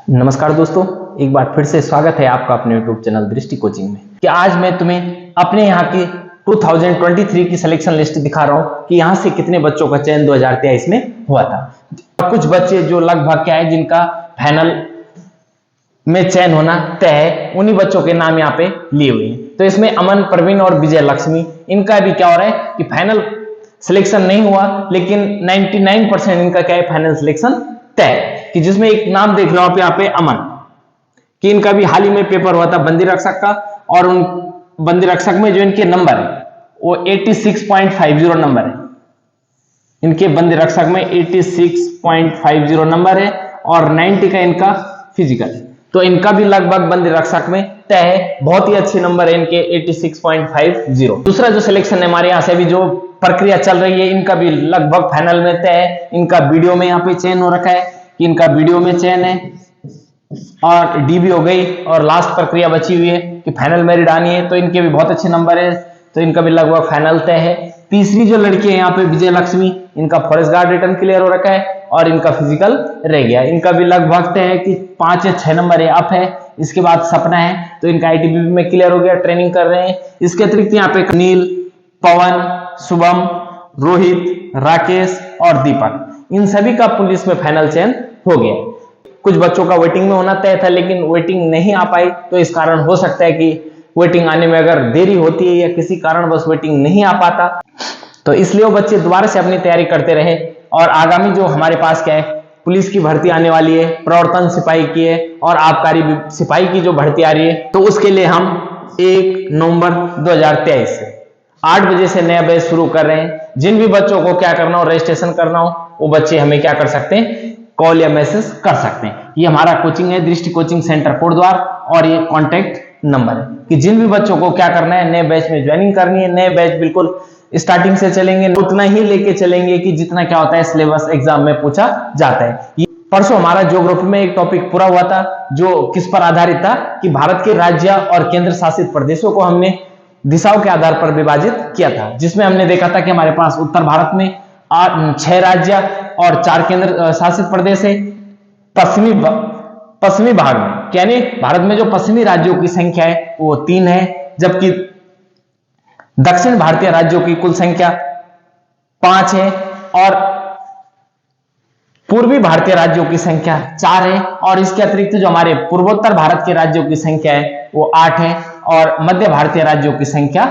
नमस्कार दोस्तों, एक बार फिर से स्वागत है आपका अपने YouTube चैनल दृष्टि कोचिंग में। कि आज मैं तुम्हें अपने यहाँ की 2023 की सिलेक्शन लिस्ट दिखा रहा हूँ कि यहाँ से कितने बच्चों का चयन 2023 में हुआ था। कुछ बच्चे जो लगभग क्या है जिनका फाइनल में चयन होना तय है, उन्हीं बच्चों के नाम यहाँ पे लिए हुए हैं। तो इसमें अमन, प्रवीण और विजय लक्ष्मी, इनका भी क्या हो रहा है कि फाइनल सिलेक्शन नहीं हुआ, लेकिन 99% इनका क्या है फाइनल सिलेक्शन तय। कि जिसमें एक नाम देख लो आप यहाँ पे अमन, कि इनका भी हाल ही में पेपर हुआ था बंदी रक्षक का, और उन बंदी रक्षक में जो इनके नंबर है वो 86.50 नंबर है। इनके बंदी रक्षक में 86.50 नंबर है और 90 का इनका फिजिकल है। तो इनका भी लगभग बंदी रक्षक में तय है, बहुत ही अच्छे नंबर है इनके 86.50। दूसरा जो सिलेक्शन है हमारे यहाँ से भी जो प्रक्रिया चल रही है, इनका भी लगभग फाइनल में तय है। इनका वीडियो में यहाँ पे चयन हो रखा है कि इनका वीडियो में चयन है और डीबी हो गई, और लास्ट प्रक्रिया बची हुई है कि फाइनल मेरिट आनी है। तो इनके भी बहुत अच्छे नंबर है, तो इनका भी लगभग फाइनल तय है। तीसरी जो लड़की है यहाँ पे विजय लक्ष्मी, इनका फॉरेस्ट गार्ड रिटर्न क्लियर हो रखा है और इनका फिजिकल रह गया। इनका भी लगभग तय है कि 5 या 6 नंबर है अप है। इसके बाद सपना है, तो इनका आईटीबीपी में क्लियर हो गया, ट्रेनिंग कर रहे हैं। इसके अतिरिक्त यहाँ पे नील, पवन, शुभम, रोहित, राकेश और दीपक, इन सभी का पुलिस में फाइनल चयन हो गया। कुछ बच्चों का वेटिंग में होना तय था, लेकिन वेटिंग नहीं आ पाई, तो इस कारण हो सकता है कि वेटिंग आने में अगर देरी होती है या किसी कारण बस वेटिंग नहीं आ पाता, तो इसलिए वो बच्चे दोबारा से अपनी तैयारी करते रहे। और आगामी जो हमारे पास क्या है पुलिस की भर्ती आने वाली है, प्रवर्तन सिपाही की है और आबकारी सिपाही की जो भर्ती आ रही है, तो उसके लिए हम 1 नवंबर 2023 से 8 बजे से नया बैच शुरू कर रहे हैं। जिन भी बच्चों को क्या करना हो, रजिस्ट्रेशन करना हो, वो बच्चे हमें क्या कर सकते हैं, कॉल या मैसेज कर सकते हैं। ये हमारा कोचिंग है दृष्टि कोचिंग सेंटर कोटद्वार, और ये कॉन्टेक्ट नंबर है कि जिन भी बच्चों को क्या करना है, नए बैच में ज्वाइनिंग करनी है। नए बैच बिल्कुल स्टार्टिंग से चलेंगे, उतना ही लेके चलेंगे कि जितना क्या होता है सिलेबस एग्जाम में पूछा जाता है। परसों हमारा ज्योग्राफी में एक टॉपिक पूरा हुआ था, जो किस पर आधारित था कि भारत के राज्य और केंद्र शासित प्रदेशों को हमने दिशाओं के आधार पर विभाजित किया था, जिसमें हमने देखा था कि हमारे पास उत्तर भारत में 6 राज्य और 4 केंद्र शासित प्रदेश है। पश्चिमी भाग में यानी भारत में जो पश्चिमी राज्यों की संख्या है वो 3 है, जबकि दक्षिण भारतीय राज्यों की कुल संख्या 5 है, और पूर्वी भारतीय राज्यों की संख्या 4 है, और इसके अतिरिक्त जो हमारे पूर्वोत्तर भारत के राज्यों की संख्या है वो 8 है, और मध्य भारतीय राज्यों की संख्या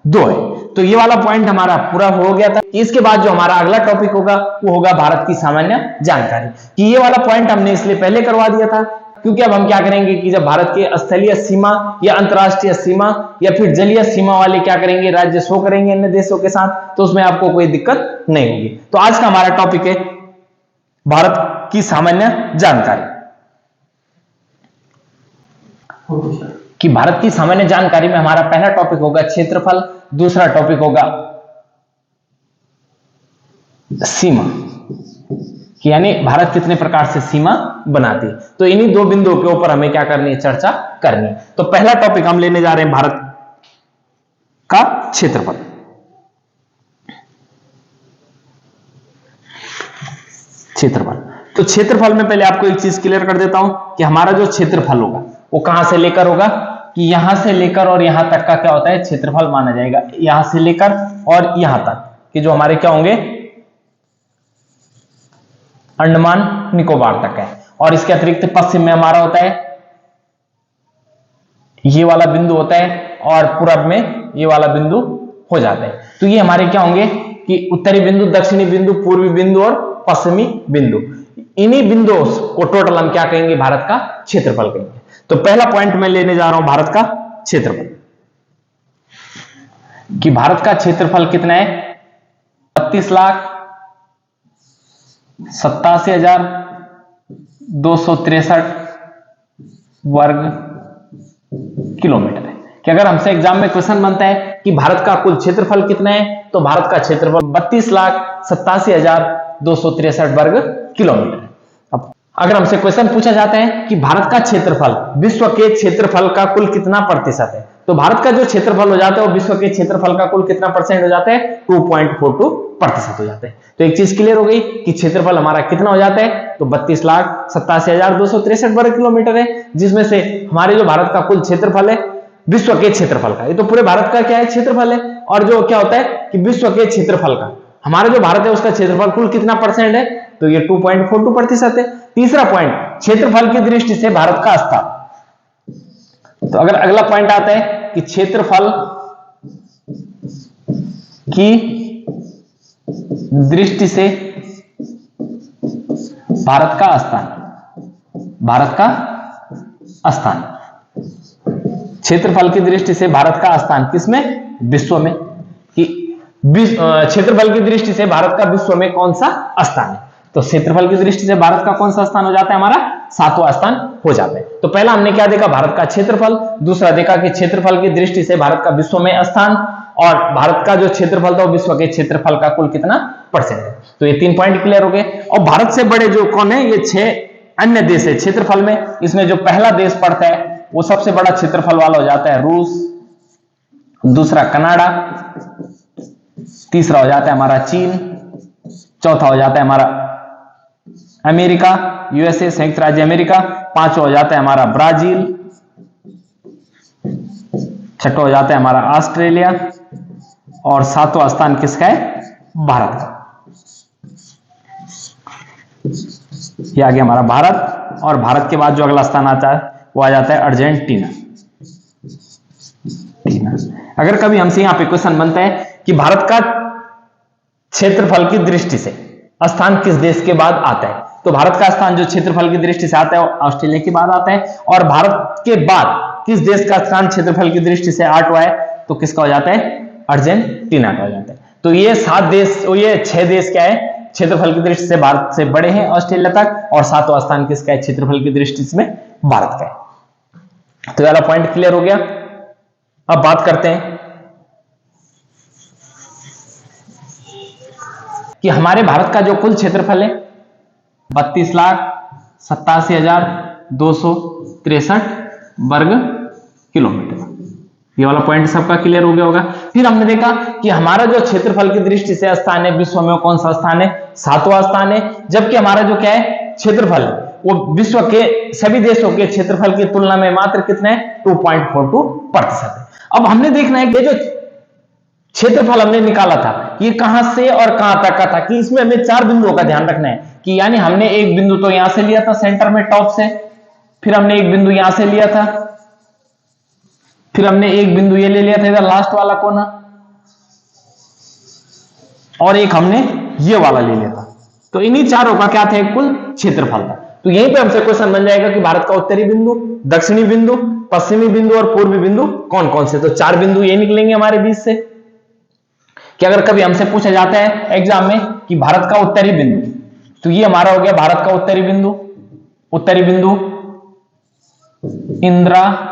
2 है। तो ये वाला पॉइंट हमारा पूरा हो गया था। इसके बाद जो हमारा अगला टॉपिक होगा वो होगा भारत की सामान्य जानकारी। कि ये वाला पॉइंट हमने इसलिए पहले करवा दिया था क्योंकि अब हम क्या करेंगे कि जब भारत के स्थलीय सीमा या अंतरराष्ट्रीय सीमा या फिर जलीय सीमा वाले क्या करेंगे राज्य शो करेंगे अन्य देशों के साथ, तो उसमें आपको कोई दिक्कत नहीं होगी। तो आज का हमारा टॉपिक है भारत की सामान्य जानकारी। कि भारत की सामान्य जानकारी में हमारा पहला टॉपिक होगा क्षेत्रफल, दूसरा टॉपिक होगा सीमा, कि यानी भारत कितने प्रकार से सीमा बनाती है। तो इन्हीं 2 बिंदुओं के ऊपर हमें क्या करनी है, चर्चा करनी है। तो पहला टॉपिक हम लेने जा रहे हैं भारत का क्षेत्रफल। तो क्षेत्रफल में पहले आपको एक चीज क्लियर कर देता हूं कि हमारा जो क्षेत्रफल होगा वो कहां से लेकर होगा, कि यहां से लेकर और यहां तक का क्या होता है क्षेत्रफल माना जाएगा। यहां से लेकर और यहां तक कि जो हमारे क्या होंगे अंडमान निकोबार तक है, और इसके अतिरिक्त पश्चिम में हमारा होता है ये वाला बिंदु होता है, और पूरब में ये वाला बिंदु हो जाता है। तो ये हमारे क्या होंगे कि उत्तरी बिंदु, दक्षिणी बिंदु, पूर्वी बिंदु और पश्चिमी बिंदु। इन्हीं बिंदुओं को टोटल हम क्या कहेंगे, भारत का क्षेत्रफल कहेंगे। तो पहला पॉइंट मैं लेने जा रहा हूं भारत का क्षेत्रफल। कि भारत का क्षेत्रफल कितना है, 32,87,263 वर्ग किलोमीटर है। कि अगर हमसे एग्जाम में क्वेश्चन बनता है कि भारत का कुल क्षेत्रफल कितना है, तो भारत का क्षेत्रफल 32,87,263 वर्ग किलोमीटर है। अब अगर हमसे क्वेश्चन पूछा जाता है कि भारत का क्षेत्रफल विश्व के क्षेत्रफल का कुल कितना प्रतिशत है, तो भारत का जो क्षेत्रफल हो जाता है वो विश्व के क्षेत्रफल का कुल कितना परसेंट हो जाता है? 2.42% हो जाते हैं। तो एक चीज क्लियर हो गई कि क्षेत्रफल हमारा कितना हो जाता है, तो 32,87,263 वर्ग किलोमीटर है, जिसमें से हमारे जो भारत का कुल क्षेत्रफल है विश्व के क्षेत्रफल का, ये तो पूरे भारत का क्या है? क्षेत्रफल है। और जो क्या होता है कि विश्व के क्षेत्रफल का हमारा जो भारत है उसका क्षेत्रफल कुल कितना परसेंट है? तो ये 2.42% है। तीसरा पॉइंट, क्षेत्रफल की दृष्टि से भारत का स्थान। तो अगर अगला पॉइंट आता है कि क्षेत्रफल की दृष्टि से भारत का स्थान, भारत का स्थान, क्षेत्रफल की दृष्टि से भारत का स्थान किसमें? विश्व में। कि क्षेत्रफल की दृष्टि से भारत का विश्व में कौन सा स्थान है? तो क्षेत्रफल की दृष्टि से भारत का कौन सा स्थान हो जाता है? हमारा 7वां स्थान हो जाता है। तो पहला हमने क्या देखा? भारत का क्षेत्रफल। दूसरा देखा कि क्षेत्रफल की दृष्टि से भारत का विश्व में स्थान, और भारत का जो क्षेत्रफल था विश्व के क्षेत्रफल का कुल कितना परसेंट है। तो ये 3 पॉइंट क्लियर हो गए। और भारत से बड़े जो कौन है? ये 6 अन्य देश है क्षेत्रफल में। इसमें जो पहला देश पड़ता है वो सबसे बड़ा क्षेत्रफल वाला हो जाता है रूस, दूसरा कनाडा, तीसरा हो जाता है हमारा चीन, चौथा हो जाता है हमारा अमेरिका, यूएसए, संयुक्त राज्य अमेरिका, पांचवा हो जाता है हमारा ब्राजील, छठा हो जाता है हमारा ऑस्ट्रेलिया, और 7वां स्थान किसका है? भारत का। ये आ गया हमारा भारत। और भारत के बाद जो अगला स्थान आता है वो आ जाता है अर्जेंटीना। अगर कभी हमसे यहां पे क्वेश्चन बनता है कि भारत का क्षेत्रफल की दृष्टि से स्थान किस देश के बाद आता है, तो भारत का स्थान जो क्षेत्रफल की दृष्टि से आता है ऑस्ट्रेलिया के बाद आता है। और भारत के बाद किस देश का स्थान क्षेत्रफल की दृष्टि से 8वां है, तो किसका हो जाता है? अर्जेंटीना का हो जाता है। तो ये 7 देश, ये 6 देश क्या है? क्षेत्रफल की दृष्टि से भारत से बड़े हैं ऑस्ट्रेलिया तक, और 7वां स्थान किसका है? क्षेत्रफल की दृष्टि से भारत का है। तो ये वाला पॉइंट क्लियर हो गया। अब बात करते हैं कि हमारे भारत का जो कुल क्षेत्रफल है 32,87,263 वर्ग किलोमीटर। ये वाला पॉइंट सबका क्लियर हो गया होगा। फिर हमने देखा कि हमारा जो क्षेत्रफल की दृष्टि से स्थान है विश्व में कौन सा स्थान है? 7वां स्थान है। जबकि हमारा जो क्या है? क्षेत्रफल है वो विश्व के सभी देशों के क्षेत्रफल की तुलना में मात्र कितना है? 2.42% है। अब हमने देखना है कि जो क्षेत्रफल हमने निकाला था ये कहां से और कहां तक का था, कि इसमें हमें 4 बिंदुओं का ध्यान रखना है। कि यानी हमने एक बिंदु तो यहां से लिया था सेंटर में टॉप से, फिर हमने एक बिंदु यहां से लिया था, फिर हमने एक बिंदु ये ले लिया था इधर लास्ट वाला कोना, और एक हमने ये वाला ले लिया था। तो इन्हीं चारों का क्या था? एक कुल क्षेत्रफल था। तो यहीं पे हमसे क्वेश्चन बन जाएगा कि भारत का उत्तरी बिंदु, दक्षिणी बिंदु, पश्चिमी बिंदु और पूर्वी बिंदु कौन कौन से? तो 4 बिंदु ये निकलेंगे हमारे बीच से। कि अगर कभी हमसे पूछा जाता है एग्जाम में कि भारत का उत्तरी बिंदु, तो ये हमारा हो गया भारत का उत्तरी बिंदु। उत्तरी बिंदु इंदिरा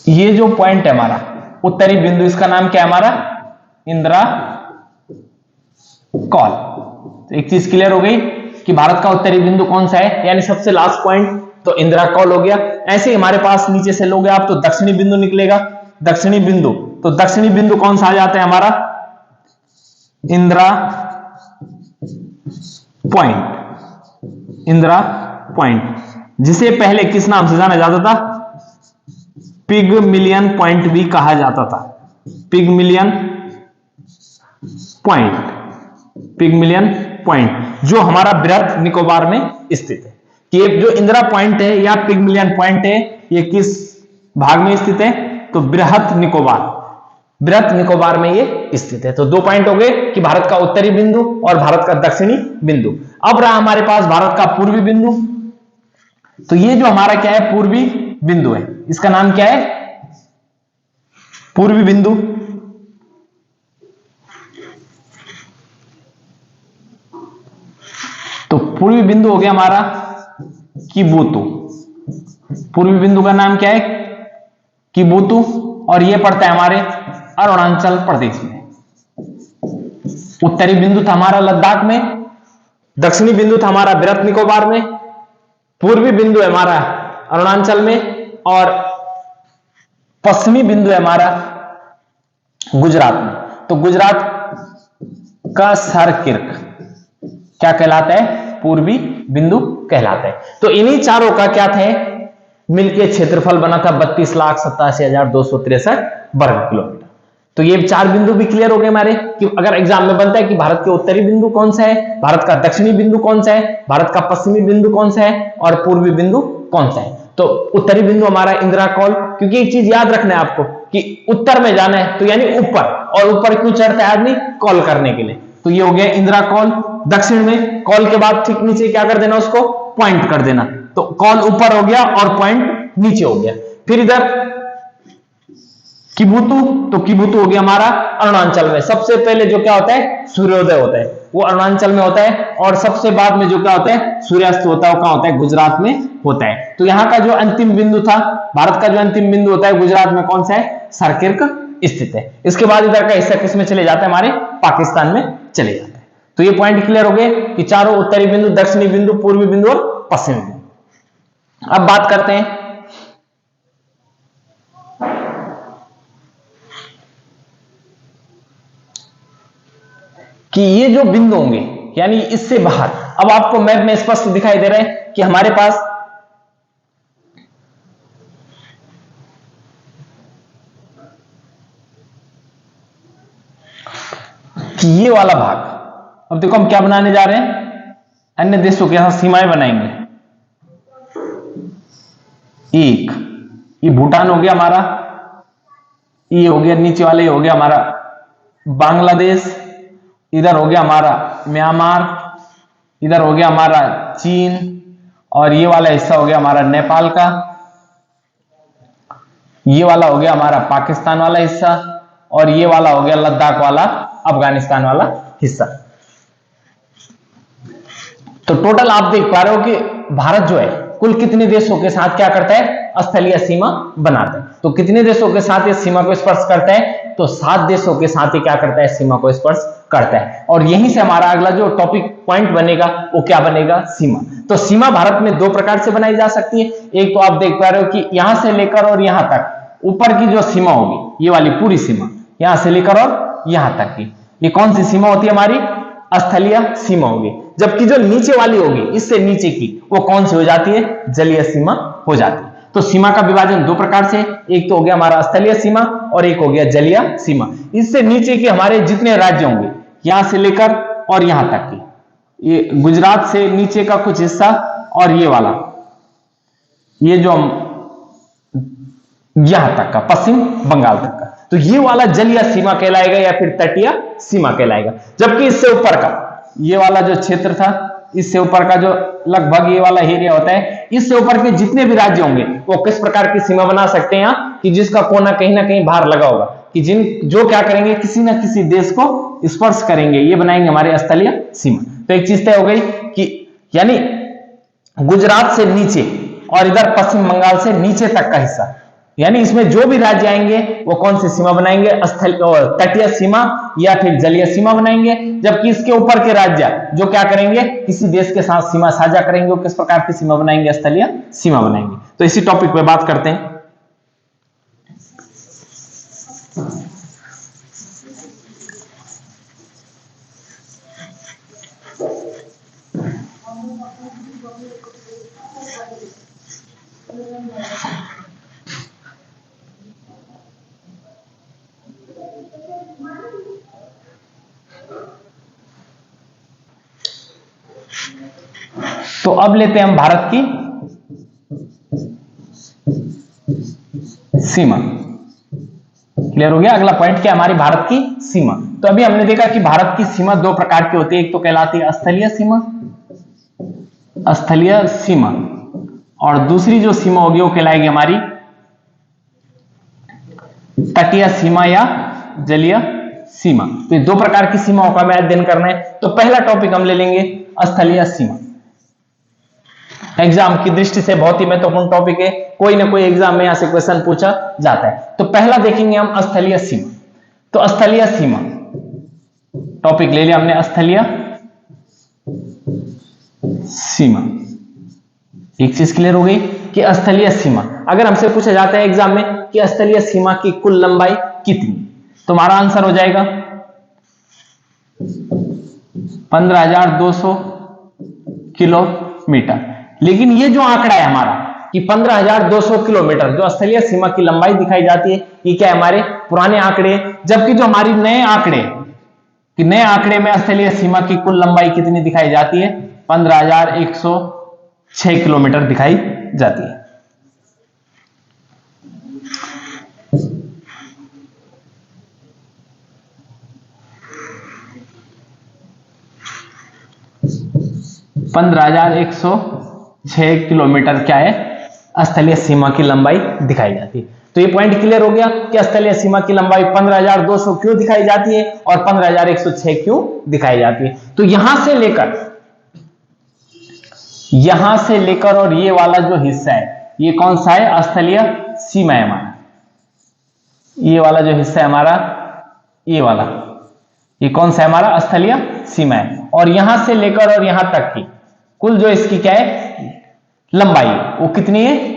ये जो पॉइंट है हमारा उत्तरी बिंदु, इसका नाम क्या है? हमारा इंदिरा कॉल। तो एक चीज क्लियर हो गई कि भारत का उत्तरी बिंदु कौन सा है, यानी सबसे लास्ट पॉइंट तो इंदिरा कॉल हो गया। ऐसे ही हमारे पास नीचे से लोगे आप तो दक्षिणी बिंदु निकलेगा। दक्षिणी बिंदु, तो दक्षिणी बिंदु कौन सा आ जाता है? हमारा इंदिरा पॉइंट। इंदिरा पॉइंट, जिसे पहले किस नाम से जाना जाता था? पिगमिलियन पॉइंट भी कहा जाता था। पिगमिलियन पॉइंट, पिगमिलियन पॉइंट जो हमारा बृहद निकोबार में स्थित है। कि जो इंदिरा पॉइंट है या पिगमिलियन पॉइंट है ये किस भाग में स्थित है? तो बृहद निकोबार, बृहद निकोबार में ये स्थित है। तो 2 पॉइंट हो गए कि भारत का उत्तरी बिंदु और भारत का दक्षिणी बिंदु। अब रहा हमारे पास भारत का पूर्वी बिंदु। तो ये जो हमारा क्या है? पूर्वी बिंदु है, इसका नाम क्या है? पूर्वी बिंदु। तो पूर्वी बिंदु हो गया हमारा किबुतु। पूर्वी बिंदु का नाम क्या है? किबुतु, और यह पड़ता है हमारे अरुणाचल प्रदेश में। उत्तरी बिंदु था हमारा लद्दाख में, दक्षिणी बिंदु था हमारा वृहत निकोबार में, पूर्वी बिंदु है हमारा अरुणाचल में, और पश्चिमी बिंदु है हमारा गुजरात में। तो गुजरात का सरकिर्क क्या कहलाता है? पूर्वी बिंदु कहलाता है। तो इन्हीं चारों का क्या था? मिलके क्षेत्रफल बना था 32,87,263 वर्ग किलोमीटर। तो ये चार बिंदु भी क्लियर हो गए हमारे कि अगर एग्जाम में बनता है कि भारत के उत्तरी बिंदु कौन सा है, भारत का दक्षिणी बिंदु कौन सा है, भारत का पश्चिमी बिंदु कौन सा है और पूर्वी बिंदु कौन सा है। तो उत्तरी बिंदु हमारा इंदिरा कौल, क्योंकि एक चीज याद रखना है आपको कि उत्तर में जाना है तो यानी ऊपर, और ऊपर क्यों चढ़ता है आदमी? कॉल करने के लिए। तो ये हो गया इंदिरा कौल। दक्षिण में कॉल के बाद ठीक नीचे क्या कर देना? उसको पॉइंट कर देना। तो कॉल ऊपर हो गया और पॉइंट नीचे हो गया। फिर इधर किबुतु, तो किबुतु हो गया हमारा अरुणाचल में। सबसे पहले जो क्या होता है? सूर्योदय होता है, वो अरुणाचल में होता है, और सबसे बाद में जो क्या होता है? सूर्यास्त होता है, वो कहां होता है? गुजरात में होता है। तो यहाँ का जो अंतिम बिंदु था, भारत का जो अंतिम बिंदु होता है गुजरात में कौन सा है? सरकिर्क स्थित है। इसके बाद इधर का हिस्सा किसमें चले जाता है? हमारे पाकिस्तान में चले जाता है। तो ये पॉइंट क्लियर हो गए कि चारों उत्तरी बिंदु, दक्षिणी बिंदु, पूर्वी बिंदु और पश्चिमी बिंदु। अब बात करते हैं कि ये जो बिंदु होंगे यानी इससे बाहर, अब आपको मैप में स्पष्ट दिखाई दे रहा है कि हमारे पास कि ये वाला भाग, अब देखो हम क्या बनाने जा रहे हैं? अन्य देशों के यहां सीमाएं बनाएंगे। एक ये भूटान हो गया हमारा, ये हो गया नीचे वाले, हो गया हमारा बांग्लादेश, इधर हो गया हमारा म्यांमार, इधर हो गया हमारा चीन, और ये वाला हिस्सा हो गया हमारा नेपाल का, ये वाला हो गया हमारा पाकिस्तान वाला हिस्सा, और ये वाला हो गया लद्दाख वाला, अफगानिस्तान वाला हिस्सा। तो टोटल आप देख पा रहे हो कि भारत जो है कुल कितने देशों के साथ क्या करता है? स्थलीय सीमा बनाता है। तो कितने देशों के साथ ये सीमा को स्पर्श करता है? तो 7 देशों के साथ ही क्या करता है? सीमा को स्पर्श करता है। और यहीं से हमारा अगला जो टॉपिक पॉइंट बनेगा वो क्या बनेगा? सीमा। तो सीमा भारत में 2 प्रकार से बनाई जा सकती है। एक तो आप देख पा रहे हो कि यहां से लेकर और यहां तक ऊपर की जो सीमा होगी, ये वाली पूरी सीमा यहां से लेकर और यहां तक की, ये कौन सी सीमा होती है? हमारी स्थलीय सीमा होगी। जबकि जो नीचे वाली होगी, इससे नीचे की, वो कौन सी हो जाती है? जलीय सीमा हो जाती है। तो सीमा का विभाजन 2 प्रकार से, एक तो हो गया हमारा स्थलीय सीमा और एक हो गया जलीय सीमा। इससे नीचे के हमारे जितने राज्य होंगे, यहां से लेकर और यहां तक की, ये गुजरात से नीचे का कुछ हिस्सा, और ये वाला, ये जो हम यहां तक का, पश्चिम बंगाल तक का, तो ये वाला जलीय सीमा कहलाएगा या फिर तटीय सीमा कहलाएगा। जबकि इससे ऊपर का ये वाला जो क्षेत्र था, इससे ऊपर का जो लगभग ये वाला एरिया होता है, इससे ऊपर के जितने भी राज्य होंगे वो किस प्रकार की सीमा बना सकते हैं? कि जिसका कोना कहीं ना कहीं बाहर लगा होगा, कि जो क्या करेंगे? किसी ना किसी देश को स्पर्श करेंगे, ये बनाएंगे हमारे स्थलीय सीमा। तो एक चीज तय हो गई कि यानी गुजरात से नीचे और इधर पश्चिम बंगाल से नीचे तक का हिस्सा, यानी इसमें जो भी राज्य आएंगे वो कौन सी सीमा बनाएंगे? तटीय सीमा या फिर जलीय सीमा बनाएंगे। जबकि इसके ऊपर के राज्य जो क्या करेंगे? किसी देश के साथ सीमा साझा करेंगे, वो किस प्रकार की सीमा बनाएंगे? स्थलीय सीमा बनाएंगे। तो इसी टॉपिक पे बात करते हैं। तो अब लेते हैं हम भारत की सीमा। क्लियर हो गया? अगला पॉइंट क्या? हमारी भारत की सीमा। तो अभी हमने देखा कि भारत की सीमा 2 प्रकार की होती है। एक तो कहलाती है स्थलीय सीमा, स्थलीय सीमा, और दूसरी जो सीमा होगी वो कहलाएगी हमारी तटीय सीमा या जलीय सीमा। तो ये 2 प्रकार की सीमाओं का हमें अध्ययन करना है। तो पहला टॉपिक हम ले लेंगे स्थलीय सीमा। एग्जाम की दृष्टि से बहुत ही महत्वपूर्ण टॉपिक है, कोई ना कोई एग्जाम में यहां से क्वेश्चन पूछा जाता है। तो पहला देखेंगे हम स्थलीय सीमा। तो स्थलीय सीमा टॉपिक ले लिया हमने, स्थलीय सीमा। एक चीज क्लियर हो गई कि स्थलीय सीमा, अगर हमसे पूछा जाता है एग्जाम में कि स्थलीय सीमा की कुल लंबाई कितनी, तो हमारा आंसर हो जाएगा 15,200 किलोमीटर। लेकिन ये जो आंकड़ा है हमारा कि 15,200 किलोमीटर जो स्थलीय सीमा की लंबाई दिखाई जाती है, ये क्या है, हमारे पुराने आंकड़े, जबकि जो हमारी नए आंकड़े कि नए आंकड़े में स्थलीय सीमा की कुल लंबाई कितनी दिखाई जाती है, 15,106 किलोमीटर दिखाई जाती है। पंद्रह हजार एक सौ 6 किलोमीटर क्या है, स्थलीय सीमा की लंबाई दिखाई जाती है। तो ये पॉइंट क्लियर हो गया कि स्थलीय सीमा की लंबाई 15,200 क्यों दिखाई जाती है और 15,106 क्यों दिखाई जाती है। तो यहां से लेकर और ये वाला जो हिस्सा है, ये कौन सा है, स्थलीय सीमा है हमारा। ये वाला जो हिस्सा है हमारा, ये वाला, ये कौन सा है, हमारा स्थलीय सीमा है। और यहां से लेकर और यहां तक की कुल जो इसकी क्या है, लंबाई, वो कितनी है,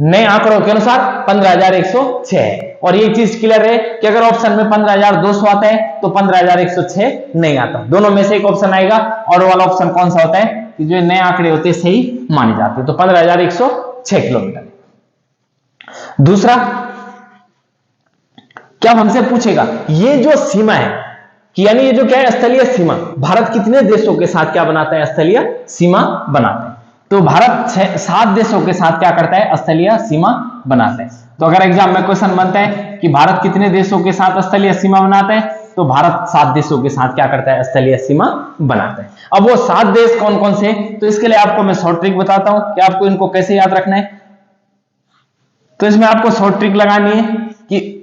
नए आंकड़ों के अनुसार 15,106 है। और ये चीज क्लियर है कि अगर ऑप्शन में 15,200 आता है तो 15,106 नहीं आता, दोनों में से एक ऑप्शन आएगा। और वाला ऑप्शन कौन सा होता है कि जो नए आंकड़े होते हैं सही माने जाते हैं, तो 15,106 किलोमीटर। दूसरा, क्या हमसे पूछेगा ये जो सीमा है कि यानी ये जो क्या है, स्थलीय सीमा, भारत कितने देशों के साथ क्या बनाता है, स्थलीय सीमा बनाता है। तो भारत 7 देशों के साथ क्या करता है, स्थलीय सीमा बनाता है। तो अगर एग्जाम में क्वेश्चन बनता है कि भारत कितने देशों के साथ स्थलीय सीमा बनाता है, तो भारत 7 देशों के साथ क्या करता है, स्थलीय सीमा बनाता है। अब वो 7 देश कौन कौन से, तो इसके लिए आपको मैं शॉर्ट ट्रिक बताता हूं कि आपको इनको कैसे याद रखना है। तो इसमें आपको शॉर्ट ट्रिक लगानी है कि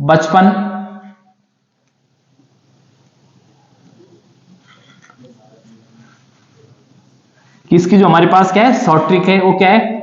बचपन किसकी जो हमारे पास क्या है शॉर्ट ट्रिक है, वो क्या है,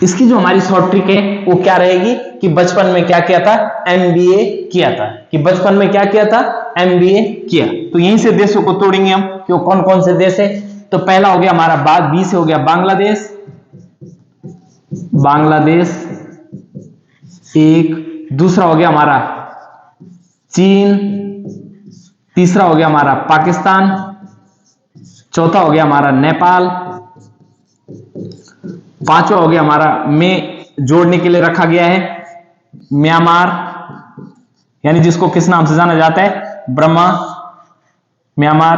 इसकी जो हमारी शॉर्ट ट्रिक है वो क्या रहेगी कि बचपन में क्या किया था, एमबीए किया था, कि बचपन में क्या किया था, एमबीए किया। तो यहीं से देशों को तोड़ेंगे हम कि वो कौन कौन से देश है। तो पहला हो गया हमारा बी से हो गया बांग्लादेश, एक, दूसरा हो गया हमारा चीन, तीसरा हो गया हमारा पाकिस्तान, चौथा हो गया हमारा नेपाल, पांचवा हो गया हमारा में जोड़ने के लिए रखा गया है म्यांमार, यानी जिसको किस नाम से जाना जाता है, ब्रह्मा म्यांमार।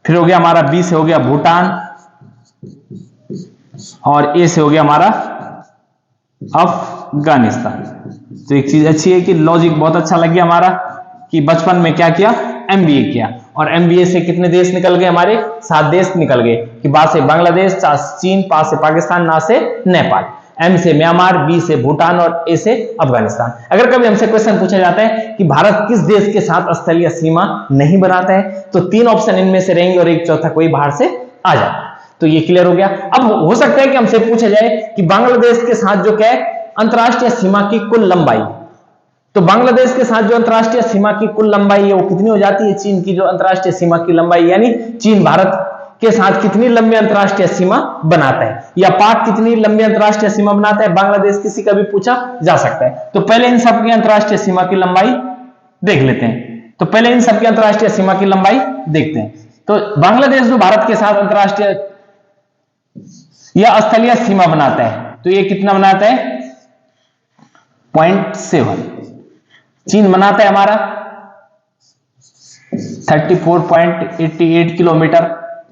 फिर हो गया हमारा बी से हो गया भूटान, और ए से हो गया हमारा अफगानिस्तान। तो एक चीज अच्छी है कि लॉजिक बहुत अच्छा लग गया हमारा कि बचपन में क्या किया, एमबीए किया, और एमबीए से कितने देश निकल गए, हमारे 7 देश निकल गए कि बा से बांग्लादेश, चा से चीन, पा से पाकिस्तान, ना से नेपाल, एम से म्यांमार, बी से भूटान और ए से अफगानिस्तान। अगर कभी हमसे क्वेश्चन पूछा जाता है कि भारत किस देश के साथ स्थलीय सीमा नहीं बनाता है, तो 3 ऑप्शन इनमें से रहेंगे और एक चौथा कोई बाहर से आ जाता है। तो ये क्लियर हो गया। अब हो सकता है कि हमसे पूछा जाए कि बांग्लादेश के साथ जो क्या है अंतरराष्ट्रीय सीमा की कुल लंबाई, तो बांग्लादेश के साथ जो अंतरराष्ट्रीय सीमा की कुल लंबाई है वो कितनी हो जाती है, चीन की जो अंतरराष्ट्रीय सीमा की लंबाई, यानी चीन भारत के साथ कितनी लंबी अंतरराष्ट्रीय सीमा बनाता है, या पाक कितनी लंबी अंतरराष्ट्रीय सीमा बनाता है, बांग्लादेश किसी का भी पूछा जा सकता है। तो पहले इन सब की अंतरराष्ट्रीय सीमा की लंबाई देख लेते हैं। तो पहले इन सब की अंतरराष्ट्रीय सीमा की लंबाई देखते हैं। तो बांग्लादेश जो भारत के साथ अंतरराष्ट्रीय या स्थलीय सीमा बनाता है, तो ये कितना बनाता है, 0.7। चीन बनाता है हमारा 34.88 किलोमीटर,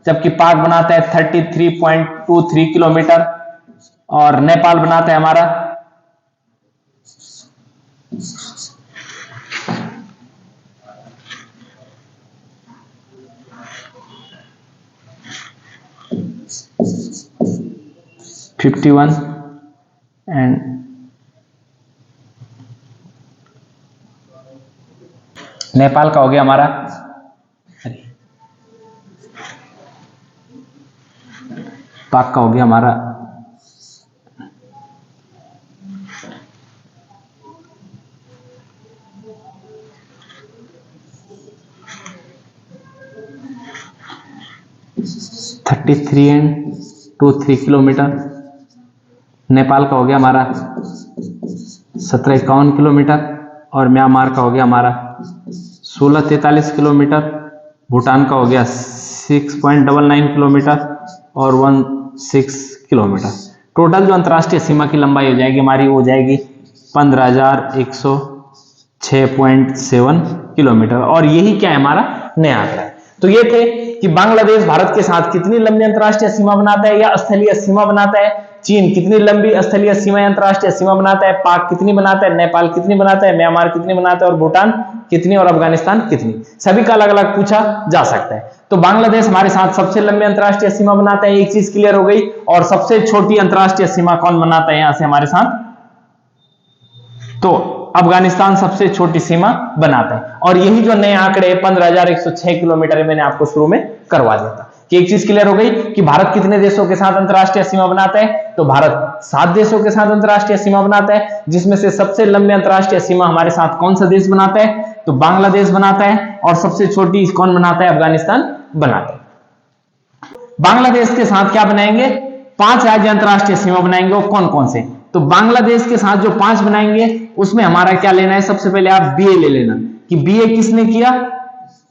जबकि पाक बनाता है 33.23 किलोमीटर, और नेपाल बनाता है हमारा 33.23 51 एंड नेपाल का हो गया हमारा, पाक का हो गया हमारा 33 एंड 23 किलोमीटर। नेपाल का हो गया हमारा 1751 किलोमीटर और म्यांमार का हो गया हमारा 1643 किलोमीटर। भूटान का हो गया 6.99 किलोमीटर और 16 किलोमीटर। टोटल जो अंतर्राष्ट्रीय सीमा की लंबाई हो जाएगी हमारी वो हो जाएगी 15,106.7 किलोमीटर। और यही क्या है हमारा नया आंकड़ा है। तो ये थे कि बांग्लादेश भारत के साथ कितनी लंबी अंतर्राष्ट्रीय सीमा बनाता है या स्थलीय सीमा बनाता है, चीन कितनी लंबी स्थलीय सीमा अंतर्राष्ट्रीय सीमा बनाता है, पाक कितनी बनाता है, नेपाल कितनी बनाता है, म्यांमार कितनी बनाता है और भूटान कितनी और अफगानिस्तान कितनी, सभी का अलग अलग पूछा जा सकता है। तो बांग्लादेश हमारे साथ सबसे लंबी अंतर्राष्ट्रीय सीमा बनाता है, एक चीज क्लियर हो गई। और सबसे छोटी अंतर्राष्ट्रीय सीमा कौन बनाता है यहां से हमारे साथ, तो अफगानिस्तान सबसे छोटी सीमा बनाता है। और यही जो नए आंकड़े 15,106 किलोमीटर मैंने आपको शुरू में करवा दिया था कि एक चीज क्लियर हो गई कि भारत कितने देशों के साथ अंतर्राष्ट्रीय सीमा बनाता है, तो भारत 7 देशों के साथ अंतर्राष्ट्रीय सीमा बनाता है, जिसमें से सबसे लंबी अंतर्राष्ट्रीय सीमा हमारे साथ कौन सा देश बनाता है, तो बांग्लादेश बनाता है। और सबसे छोटी कौन बनाता है, अफगानिस्तान बनाता है। बांग्लादेश के साथ क्या बनाएंगे, 5 राज्य अंतर्राष्ट्रीय सीमा बनाएंगे। वो कौन कौन से, तो बांग्लादेश के साथ जो 5 बनाएंगे उसमें हमारा क्या लेना है, सबसे पहले आप बीए ले लेना कि बीए किसने किया,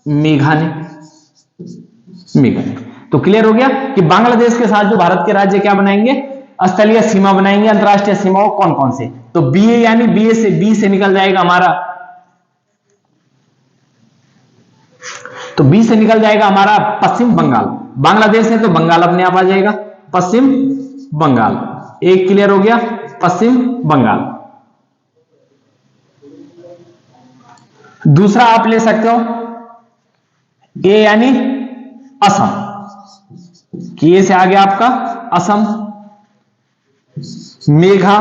मेघा ने। तो क्लियर हो गया कि बांग्लादेश के साथ जो भारत के राज्य क्या बनाएंगे, स्थलीय सीमा बनाएंगे, अंतर्राष्ट्रीय सीमा कौन कौन से, तो बीए यानी बीए से बी से निकल जाएगा हमारा, तो बी से निकल जाएगा हमारा पश्चिम बंगाल। बांग्लादेश है तो बंगाल अपने आप आ जाएगा, पश्चिम बंगाल। एक क्लियर हो गया, पश्चिम बंगाल। दूसरा आप ले सकते हो ए यानी असम, कि ए से आगे आपका असम। मेघा,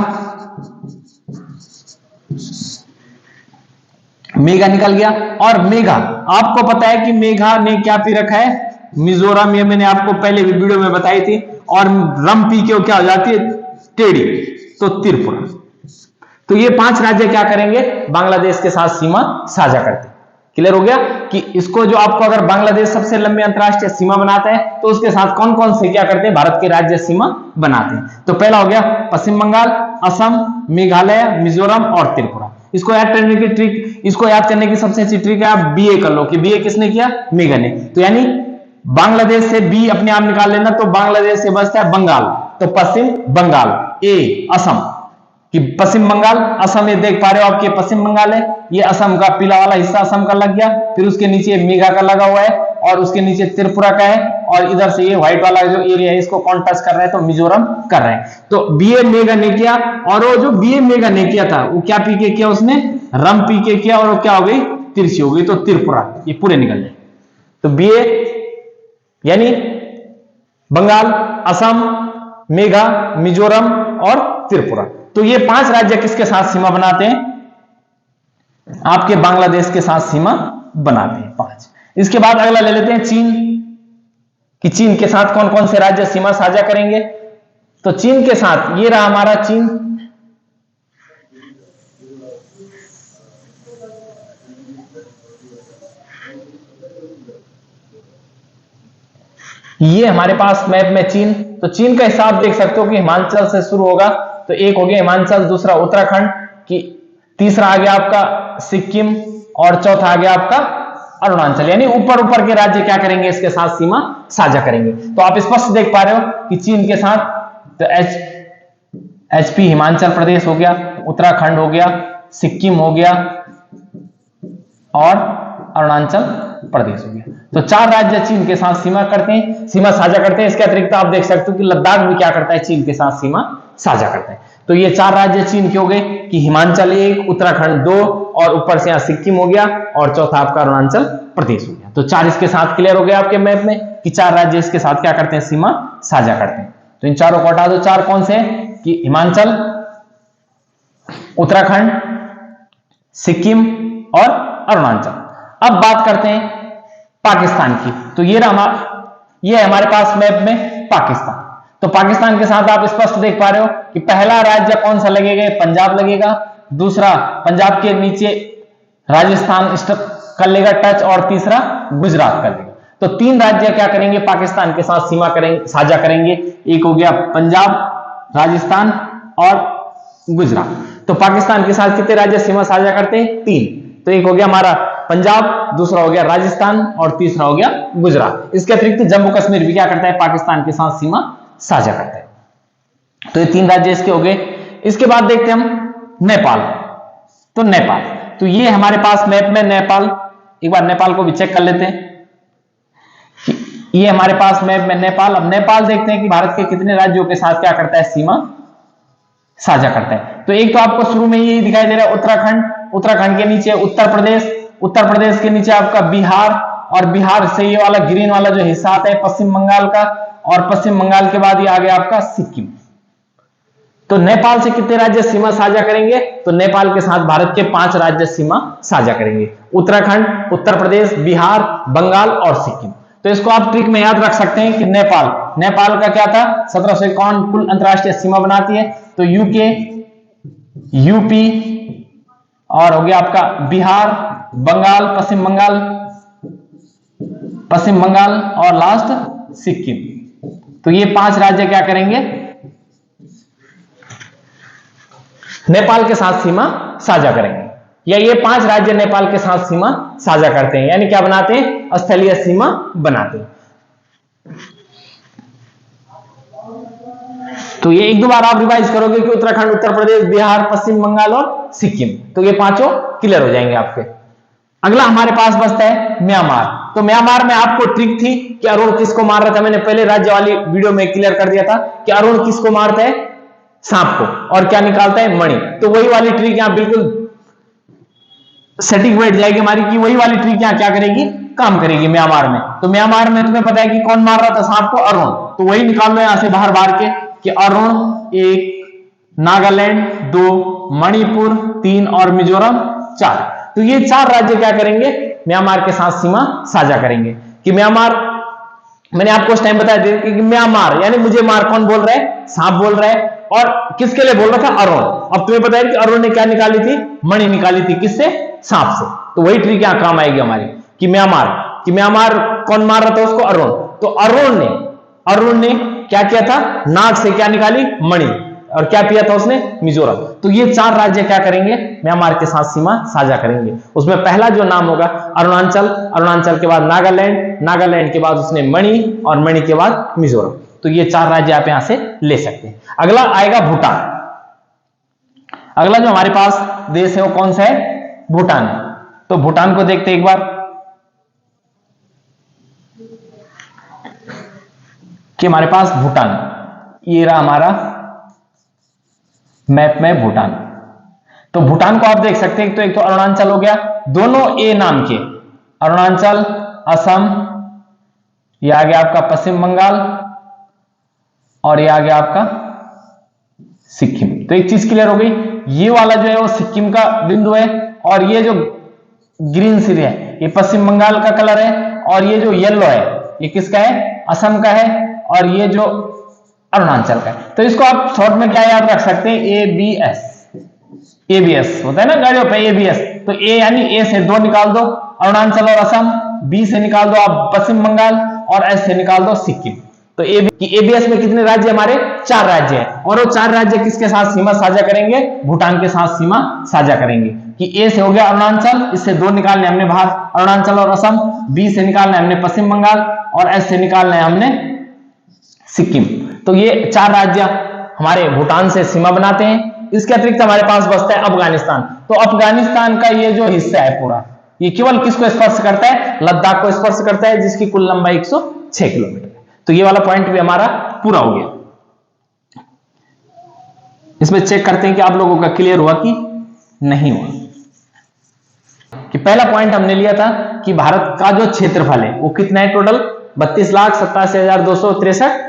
मेघा निकल गया। और मेघा आपको पता है कि मेघा ने क्या पी रखा है, मिजोरम, ये मैंने आपको पहले भी वीडियो में बताई थी। और रम पी के क्या हो जाती है, टेढ़ी, तो त्रिपुरा। तो ये 5 राज्य क्या करेंगे, बांग्लादेश के साथ सीमा साझा करते हैं। क्लियर हो गया कि इसको जो आपको अगर बांग्लादेश सबसे लंबी अंतर्राष्ट्रीय सीमा बनाता है तो उसके साथ कौन कौन से क्या करते हैं, भारत के राज्य सीमा बनाते हैं। तो पहला हो गया पश्चिम बंगाल, असम, मेघालय, मिजोरम और त्रिपुरा। इसको याद करने की ट्रिक, इसको याद करने की सबसे अच्छी ट्रिक है, आप बीए कर लो कि बीए किसने किया, मेघा ने। तो यानी बांग्लादेश से बी अपने आप निकाल लेना, तो बांग्लादेश से बचता है बंगाल, तो पश्चिम बंगाल। ए असम, कि पश्चिम बंगाल, असम ये देख पा रहे हो आपके पश्चिम बंगाल है, ये असम का पीला वाला हिस्सा असम का लग गया। फिर उसके नीचे मेघा का लगा हुआ है और उसके नीचे त्रिपुरा का है, और इधर से ये व्हाइट वाला जो एरिया है इसको कौन टच कर रहा है, तो मिजोरम कर रहे हैं। तो बीए मेघा ने किया, और वो जो बीए मेघा ने किया था वो क्या पी के किया, उसने रम पी के किया, और वो क्या हो गई, तिरछी हो गई, तो त्रिपुरा, ये पूरे निकल जाए। तो बीए यानी बंगाल, असम, मेघा, मिजोरम और त्रिपुरा। तो ये 5 राज्य किसके साथ सीमा बनाते हैं, आपके बांग्लादेश के साथ सीमा बनाते हैं 5। इसके बाद अगला ले लेते हैं चीन, कि चीन के साथ कौन कौन से राज्य सीमा साझा करेंगे। तो चीन के साथ ये रहा हमारा चीन, ये हमारे पास मैप में चीन। तो चीन का हिसाब देख सकते हो कि हिमाचल से शुरू होगा, तो एक हो गया हिमाचल, दूसरा उत्तराखंड, की तीसरा आ गया आपका सिक्किम, और चौथा आ गया आपका अरुणाचल। यानी ऊपर ऊपर के राज्य क्या करेंगे, इसके साथ सीमा साझा करेंगे। तो आप स्पष्ट देख पा रहे हो कि चीन के साथ तो एचपी हिमाचल प्रदेश हो गया, उत्तराखंड हो गया, सिक्किम हो गया और अरुणाचल प्रदेश हो गया। तो 4 राज्य चीन के साथ सीमा करते हैं, सीमा साझा करते हैं। इसके अतिरिक्त आप देख सकते हो कि लद्दाख भी क्या करता है, चीन के साथ सीमा साझा करता है। तो ये 4 राज्य चीन के हो गए कि हिमाचल 1, उत्तराखंड 2, और ऊपर से यहां सिक्किम हो गया, और चौथा आपका अरुणाचल प्रदेश हो गया। तो 4 इसके साथ क्लियर हो गया आपके मैप में कि 4 राज्य इसके साथ क्या करते हैं, सीमा साझा करते हैं। तो इन चारों को हटा दो। 4 कौन से हैं कि हिमाचल, उत्तराखंड, सिक्किम और अरुणाचल। अब बात करते हैं पाकिस्तान की। तो ये है हमारे पास मैप में पाकिस्तान। तो पाकिस्तान के साथ आप स्पष्ट देख पा रहे हो कि पहला राज्य कौन सा लगेगा, पंजाब लगेगा। दूसरा पंजाब के नीचे राजस्थान कर लेगा टच, और तीसरा गुजरात कर लेगा। तो 3 राज्य क्या करेंगे, पाकिस्तान के साथ सीमा साझा करेंगे। एक हो गया पंजाब, राजस्थान और गुजरात। तो पाकिस्तान के साथ कितने राज्य सीमा साझा करते हैं, 3। तो एक हो गया हमारा पंजाब, दूसरा हो गया राजस्थान और तीसरा हो गया गुजरात। इसके अतिरिक्त जम्मू कश्मीर भी क्या करता है, पाकिस्तान के साथ सीमा साझा करता है। तो ये 3 राज्य इसके हो गए। इसके बाद देखते हैं हम नेपाल। तो नेपाल, तो ये हमारे पास मैप में नेपाल, एक बार नेपाल को भी चेक कर लेते हैं। ये हमारे पास मैप में नेपाल। अब नेपाल देखते हैं कि भारत के कितने राज्यों के साथ क्या करता है, सीमा साझा करता है। तो एक तो आपको शुरू में यही दिखाई दे रहा है उत्तराखंड, उत्तराखंड के नीचे उत्तर प्रदेश, उत्तर प्रदेश के नीचे आपका बिहार, और बिहार से ये वाला ग्रीन वाला जो हिस्सा आता है पश्चिम बंगाल का, और पश्चिम बंगाल के बाद ये आ गया आपका सिक्किम। तो नेपाल से कितने राज्य सीमा साझा करेंगे, तो नेपाल के साथ भारत के 5 राज्य सीमा साझा करेंगे, उत्तराखंड, उत्तर प्रदेश, बिहार, बंगाल और सिक्किम। तो इसको आप ट्रिक में याद रख सकते हैं कि नेपाल का क्या था, 1751 कुल अंतरराष्ट्रीय सीमा बनाती है। तो यूके, यूपी और हो गया आपका बिहार, बंगाल, पश्चिम बंगाल और लास्ट सिक्किम। तो ये 5 राज्य क्या करेंगे, नेपाल के साथ सीमा साझा करेंगे, या ये 5 राज्य नेपाल के साथ सीमा साझा करते हैं, यानी क्या बनाते हैं, स्थलीय सीमा बनाते हैं। तो ये एक दो बार आप रिवाइज करोगे कि उत्तराखंड, उत्तर प्रदेश, बिहार, पश्चिम बंगाल और सिक्किम, तो ये 5 क्लियर हो जाएंगे आपके। अगला हमारे पास बचता है म्यांमार। तो म्यांमार में आपको ट्रिक थी कि अरुण किसको मार रहा था, मैंने पहले राज्य वाली वीडियो में क्लियर कर दिया था कि अरुण किसको मारता है, सांप को, और क्या निकालता है, मणि। तो वही वाली ट्रिक यहां बिल्कुल सेटिंग बैठ जाएगी हमारी कि वही वाली ट्रिक यहां क्या करेगी, काम करेगी म्यांमार में। तो म्यांमार में तुम्हें पता है कि कौन मार रहा था सांप को, अरुण। तो वही निकाल लो यहां से बाहर के कि अरुण 1, नागालैंड 2, मणिपुर 3 और मिजोरम 4। तो ये 4 राज्य क्या करेंगे, म्यांमार के साथ सीमा साझा करेंगे। कि म्यांमार, मैंने आपको उस टाइम बताया कि म्यांमार यानी मुझे मार, कौन बोल रहा है, सांप बोल रहा है, और किसके लिए बोल रहा था, अरुण। अब तुम्हें पता है कि अरुण ने क्या निकाली थी, मणि निकाली थी, किससे, सांप से। तो वही ट्रिक यहां काम आएगी हमारी कि म्यांमार कौन मार रहा था उसको, अरुण। तो अरुण ने क्या किया था, नाक से क्या निकाली, मणि, और क्या पिया था उसने, मिजोरम। तो ये 4 राज्य क्या करेंगे, म्यांमार के साथ सीमा साझा करेंगे। उसमें पहला जो नाम होगा अरुणाचल, अरुणाचल के बाद नागालैंड, नागालैंड के बाद उसने मणि, और मणि के बाद मिजोरम। तो ये 4 राज्य आप यहां से ले सकते हैं। अगला आएगा भूटान। अगला जो हमारे पास देश है वो कौन सा है, भूटान। तो भूटान को देखते हैं एक बार कि हमारे पास भूटान, ये रहा हमारा मैप में भूटान। तो भूटान को आप देख सकते हैं, तो एक तो अरुणाचल हो गया, दोनों ए नाम के, अरुणाचल, असम, ये आ गया आपका पश्चिम बंगाल, और ये आ गया आपका सिक्किम। तो एक चीज क्लियर हो गई, ये वाला जो है वो सिक्किम का बिंदु है, और ये जो ग्रीन सिर है ये पश्चिम बंगाल का कलर है, और ये जो येलो है ये किसका है, असम का है, और ये जो अरुणाचल का है। तो इसको आप शॉर्ट में क्या याद रख सकते हैं, एबीएस होता है ना गाड़ियों पे, एबीएस। तो ए यानी ए से 2 निकाल दो अरुणाचल और असम, बी से निकाल दो आप पश्चिम बंगाल, और एस से निकाल दो सिक्किम। तो एबीएस में कितने राज्य, हमारे 4 राज्य हैं, और वो 4 राज्य किसके साथ सीमा साझा करेंगे, भूटान के साथ सीमा साझा करेंगे। कि ए से हो गया अरुणाचल, इससे 2 निकालने हमने बाहर, अरुणाचल और असम, बी से निकालना हमने पश्चिम बंगाल, और एस से निकालना है हमने सिक्किम। तो ये 4 राज्य हमारे भूटान से सीमा बनाते हैं। इसके अतिरिक्त हमारे पास बचता है अफगानिस्तान। तो अफगानिस्तान का ये जो हिस्सा है पूरा, ये केवल किसको स्पर्श करता है, लद्दाख को स्पर्श करता है, जिसकी कुल लंबाई 106 किलोमीटर है। तो ये वाला पॉइंट भी हमारा पूरा हो गया। इसमें चेक करते हैं कि आप लोगों का क्लियर हुआ कि नहीं हुआ। कि पहला पॉइंट हमने लिया था कि भारत का जो क्षेत्रफल है वो कितना है, टोटल 32,87,263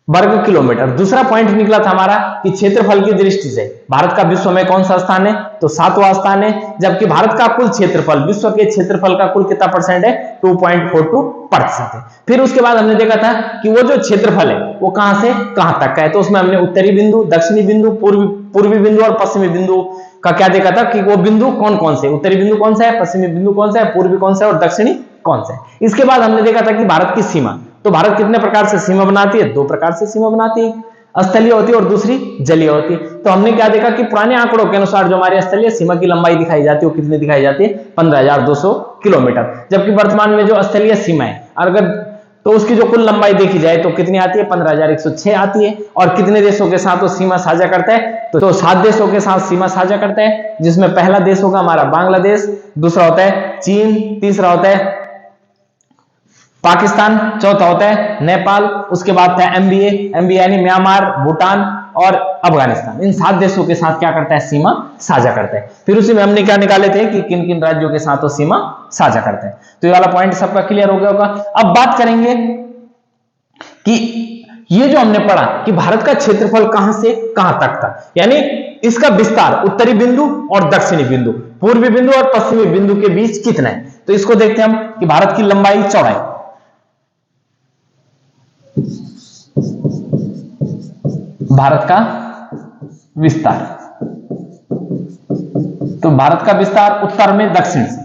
वर्ग किलोमीटर। दूसरा पॉइंट निकला था हमारा कि क्षेत्रफल की दृष्टि से भारत का विश्व में कौन सा स्थान है, तो 7वां स्थान है, जबकि भारत का कुल क्षेत्रफल विश्व के क्षेत्रफल का कुल कितना परसेंट है, 2.42% है। फिर उसके बाद हमने देखा था कि वो जो क्षेत्रफल है वो कहां से कहां तक का है, तो उसमें हमने उत्तरी बिंदु, दक्षिणी बिंदु, पूर्वी बिंदु और पश्चिमी बिंदु का क्या देखा था कि वो बिंदु कौन कौन से, उत्तरी बिंदु कौन सा है, पश्चिमी बिंदु कौन सा है, पूर्वी कौन सा है और दक्षिणी कौन सा है। इसके बाद हमने देखा था कि भारत की सीमा, तो भारत कितने प्रकार से सीमा बनाती है, 2 प्रकार से सीमा बनाती है, स्थलीय होती है और दूसरी जलीय होती है। तो हमने क्या देखा कि पुराने आंकड़ों के अनुसार जो हमारी स्थलीय सीमा की लंबाई दिखाई जाती है वो कितनी दिखाई जाती है, 15,200 किलोमीटर, जबकि वर्तमान में जो स्थलीय सीमा है अगर तो उसकी जो कुल लंबाई देखी जाए तो कितनी आती है, 15,106 आती है। और कितने देशों के साथ वो सीमा साझा करता है, तो 7 देशों के साथ सीमा साझा करता है, जिसमें पहला देश होगा हमारा बांग्लादेश, दूसरा होता है चीन, तीसरा होता है पाकिस्तान, चौथा होता है नेपाल, उसके बाद था एमबीए यानी म्यांमार, भूटान और अफगानिस्तान। इन 7 देशों के साथ क्या करता है, सीमा साझा करता है। फिर उसी में हमने क्या निकाले थे कि किन किन राज्यों के साथ वो सीमा साझा करता है। तो ये वाला पॉइंट सबका क्लियर हो गया होगा। अब बात करेंगे कि ये जो हमने पढ़ा कि भारत का क्षेत्रफल कहां से कहां तक था, यानी इसका विस्तार उत्तरी बिंदु और दक्षिणी बिंदु, पूर्वी बिंदु और पश्चिमी बिंदु के बीच कितना है। तो इसको देखते हैं हम कि भारत की लंबाई चौड़ाई, भारत का विस्तार, तो भारत का विस्तार उत्तर में दक्षिण से,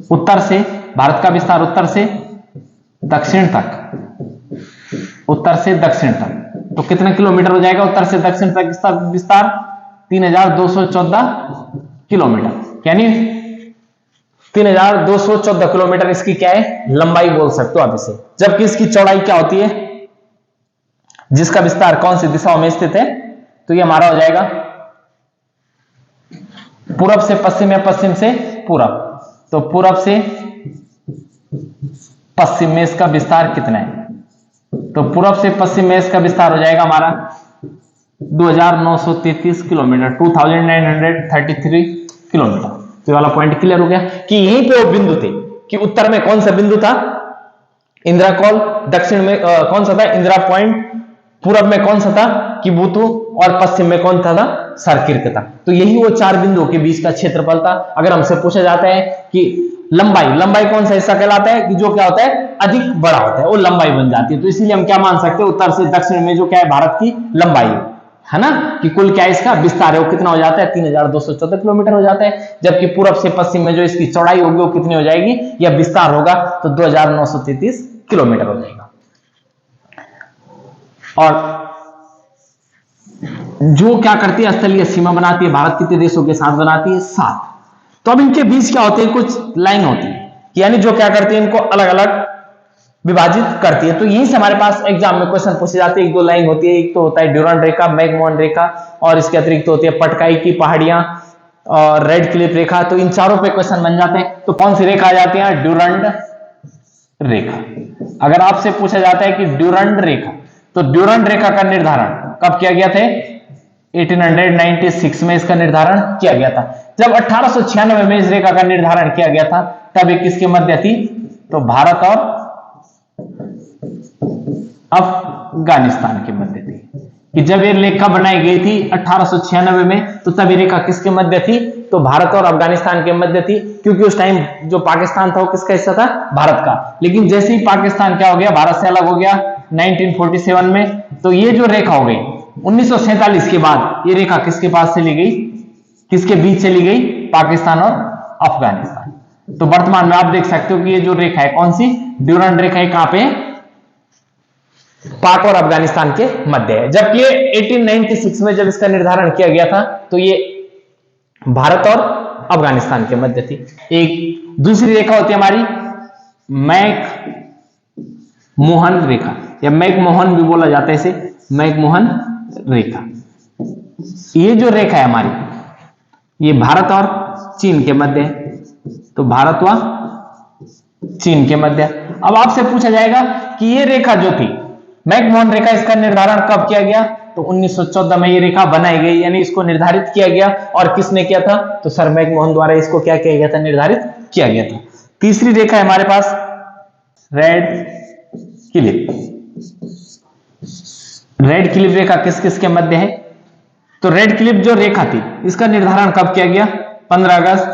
उत्तर से भारत का विस्तार उत्तर से दक्षिण तक, उत्तर से दक्षिण तक, तो कितने किलोमीटर हो जाएगा उत्तर से दक्षिण तक इसका विस्तार, 3,214 किलोमीटर, यानी 3,214 किलोमीटर इसकी क्या है, लंबाई बोल सकते हो आप इसे। जबकि इसकी चौड़ाई क्या होती है, जिसका विस्तार कौन सी दिशाओं में स्थित है, तो ये हमारा हो जाएगा पूरब से पश्चिम या पश्चिम से पूरब, तो पूरब से पश्चिम में इसका विस्तार कितना है, तो पूरब से पश्चिम में इसका विस्तार हो जाएगा हमारा 2,933 किलोमीटर, 2,933 किलोमीटर। तो वाला पॉइंट क्लियर हो गया कि यहीं पे वो बिंदु थे कि उत्तर में कौन सा बिंदु था, इंदिरा कॉल, दक्षिण में कौन सा था, इंदिरा पॉइंट, पूरब में कौन सा था, किबुतु, और पश्चिम में कौन था, सरकिर्क था। तो यही वो 4 बिंदुओं के बीच का क्षेत्रफल था। अगर हमसे पूछा जाता है कि लंबाई कौन सा हिस्सा कहलाता है कि जो क्या होता है, अधिक बड़ा होता है, वो लंबाई बन जाती है। तो इसीलिए हम क्या मान सकते हैं, उत्तर से दक्षिण में जो क्या है भारत की लंबाई है ना, कि कुल क्या इसका विस्तार है वो कितना हो जाता है, 3,214 किलोमीटर हो जाता है। जबकि पूरब से पश्चिम में जो इसकी चौड़ाई होगी वो कितनी हो जाएगी, या विस्तार होगा तो 2,933 किलोमीटर हो जाएगा। और जो क्या करती है, स्थलीय सीमा बनाती है, भारत कितने देशों के साथ बनाती है, 7। तो अब इनके बीच क्या होते हैं, कुछ लाइन होती है, यानी जो क्या करती है, इनको अलग अलग विभाजित करती है। तो यहीं से हमारे पास एग्जाम में क्वेश्चन पूछे जाते हैं। 1-2 लाइन होती है, एक तो होता है ड्यूरंड रेखा, मैकमोहन रेखा, और इसके अतिरिक्त होती है पटकाई की पहाड़ियां और रेड क्लिफ रेखा। तो इन चारों पे क्वेश्चन बन जाते हैं। तो कौन सी रेखा आ जाती है, ड्यूरंड रेखा। अगर आपसे पूछा जाता है कि ड्यूरंड रेखा, तो ड्यूरंड रेखा का निर्धारण कब किया गया था, 1896 में इसका निर्धारण किया गया था। जब 1896 में इस रेखा का निर्धारण किया गया था, तब ये किसके मध्य थी, तो भारत और अफगानिस्तान के मध्य थी। कि जब ये रेखा बनाई गई थी 1896 में, तो तब ये रेखा किसके मध्य थी, तो भारत और अफगानिस्तान के मध्य थी। क्योंकि उस टाइम जो पाकिस्तान था वो किसका हिस्सा था, भारत का। लेकिन जैसे ही पाकिस्तान क्या हो गया, भारत से अलग हो गया 1947 में, तो ये जो रेखा हो गई 1947 के बाद, ये रेखा किसके पास से ली गई, किसके बीच से ली गई, पाकिस्तान और अफगानिस्तान। तो वर्तमान में आप देख सकते हो कि ये जो रेखा है कौन सी, ड्यूरंड रेखा है, कहां पे, पाक और अफगानिस्तान के मध्य है। जबकि ये 1896 में जब इसका निर्धारण किया गया था, तो ये भारत और अफगानिस्तान के मध्य थी। एक दूसरी रेखा होती है हमारी मैक-मोहन रेखा, या मैक-मोहन भी बोला जाता है इसे, मैक-मोहन रेखा। ये जो रेखा है हमारी, ये भारत और चीन के मध्य है। तो भारत व चीन के मध्य। अब आपसे पूछा जाएगा कि ये रेखा जो थी मैक-मोहन रेखा, इसका निर्धारण कब किया गया, तो 1914 में ये रेखा बनाई गई, यानी इसको निर्धारित किया गया। और किसने किया था, तो सर मैक-मोहन द्वारा इसको क्या किया गया था, निर्धारित किया गया था। तीसरी रेखा है हमारे पास रेड क्लिप। रेड क्लिप रेखा किस किस के मध्य है? तो रेड क्लिप जो रेखा थी इसका निर्धारण कब किया गया? 15 अगस्त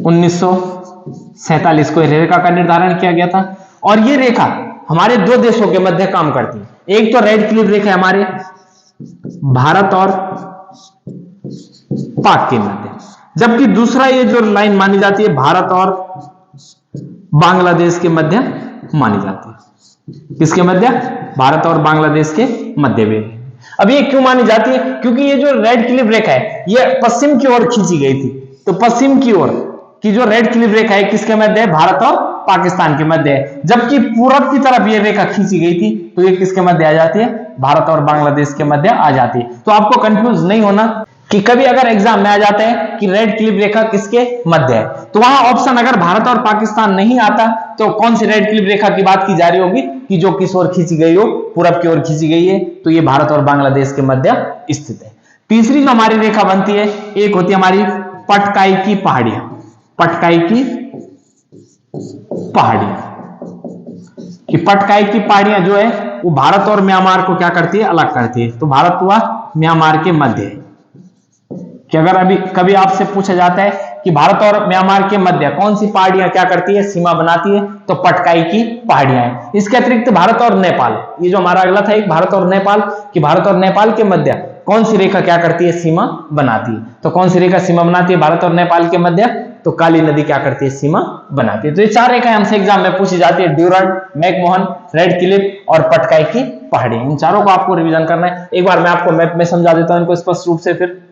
1947 को रेखा का निर्धारण किया गया था। और ये रेखा हमारे दो देशों के मध्य काम करती है। एक तो रेड क्लिप रेखा हमारे भारत और पाक के मध्य, जबकि दूसरा ये जो लाइन मानी जाती है भारत और बांग्लादेश के मध्य मानी जाती है। किसके मध्य? भारत और बांग्लादेश के मध्य में। अब ये क्यों मानी जाती है? क्योंकि ये जो रेड क्लिप रेखा है ये पश्चिम की ओर खींची गई थी। तो पश्चिम की ओर की जो रेड क्लिप रेखा है किसके मध्य है? भारत और पाकिस्तान के मध्य है। जबकि पूरब की तरफ ये रेखा खींची गई थी तो ये किसके मध्य आ जाती है? भारत और बांग्लादेश के मध्य आ जाती है। तो आपको कंफ्यूज नहीं होना कि कभी अगर एग्जाम में आ जाता है कि रेड क्लिप रेखा किसके मध्य है, तो वहां ऑप्शन अगर भारत और पाकिस्तान नहीं आता तो कौन सी रेड क्लिप रेखा की बात की जा रही होगी कि जो किस ओर खींची गई हो? पूरब की ओर खींची गई है, तो ये भारत और बांग्लादेश के मध्य स्थित है। तीसरी जो हमारी रेखा बनती है, एक होती है हमारी पटकाई की पहाड़ियां। पटकाई की पहाड़ियां, कि पटकाई की पहाड़ियां जो है वो भारत और म्यांमार को क्या करती है? अलग करती है। तो भारत हुआ म्यांमार के मध्य है। कि अगर अभी कभी आपसे पूछा जाता है कि भारत और म्यांमार के मध्य कौन सी पहाड़ियां क्या करती है? सीमा बनाती है, तो पटकाई की पहाड़ियां हैं। इसके अतिरिक्त भारत और नेपाल, ये जो हमारा अगला था एक भारत और नेपाल, कि भारत और नेपाल के मध्य कौन सी रेखा क्या करती है? सीमा बनाती है। तो कौन सी रेखा सीमा बनाती है भारत और नेपाल के मध्य? तो काली नदी क्या करती है? सीमा बनाती है। तो ये चार रेखाएं हमसे एग्जाम में पूछी जाती है, ड्यूरंड, मैकमोहन, रेड क्लिप और पटकाई की पहाड़ी। इन चारों को आपको रिवीजन करना है। एक बार मैं आपको मैप में समझा देता हूं इनको स्पष्ट रूप से। फिर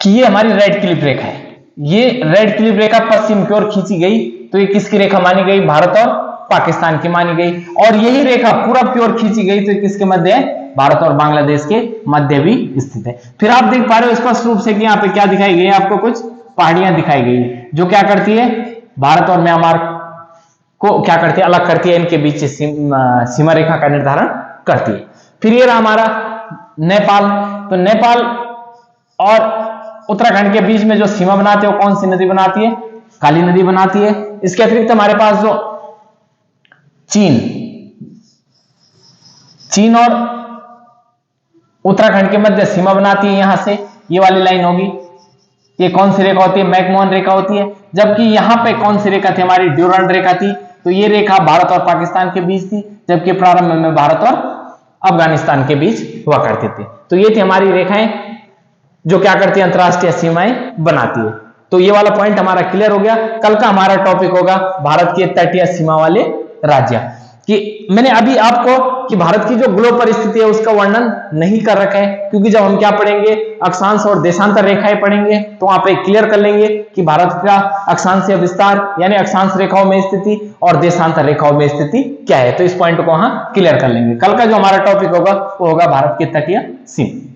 कि ये हमारी रेड क्लिप रेखा है। ये रेड क्लिप रेखा पश्चिम की ओर खींची गई तो ये किसकी रेखा मानी गई? भारत और पाकिस्तान की मानी गई। और यही रेखा पूरब की ओर खींची गई तो किसके मध्य है? भारत और बांग्लादेश के मध्य भी स्थित है। फिर आप देख पा रहे हो स्पष्ट रूप से कि यहाँ पे क्या दिखाई गई है? आपको कुछ पहाड़ियां दिखाई गई है जो क्या करती है? भारत और म्यांमार को क्या करती है? अलग करती है। इनके बीच सीमा रेखा का निर्धारण करती है। फिर ये रहा हमारा नेपाल। तो नेपाल और उत्तराखंड के बीच में जो सीमा बनाती है वो कौन सी नदी बनाती है? काली नदी बनाती है। इसके अतिरिक्त हमारे पास जो चीन और उत्तराखंड के मध्य सीमा बनाती है, यहां से ये वाली लाइन होगी। ये कौन सी रेखा होती है? मैकमोहन रेखा होती है। जबकि यहां पे कौन सी रेखा थी? हमारी ड्यूरंड रेखा थी। तो ये रेखा भारत और पाकिस्तान के बीच थी, जबकि प्रारंभ में भारत और अफगानिस्तान के बीच हुआ करती थी। तो ये थी हमारी रेखाएं जो क्या करती है? अंतरराष्ट्रीय सीमाएं बनाती है। तो ये वाला पॉइंट हमारा क्लियर हो गया। कल का हमारा टॉपिक होगा भारत के तटीय सीमा वाले राज्य। कि मैंने अभी आपको कि भारत की जो ग्लोब परिस्थिति है उसका वर्णन नहीं कर रखा है, क्योंकि जब हम क्या पढ़ेंगे? अक्षांश और देशांतर रेखाएं पढ़ेंगे तो वहां पे क्लियर कर लेंगे कि भारत का अक्षांशीय विस्तार यानी अक्षांश रेखाओं में स्थिति और देशांतर रेखाओं में स्थिति क्या है। तो इस पॉइंट को वहां क्लियर कर लेंगे। कल का जो हमारा टॉपिक होगा वो होगा भारत के तटीय सीमा।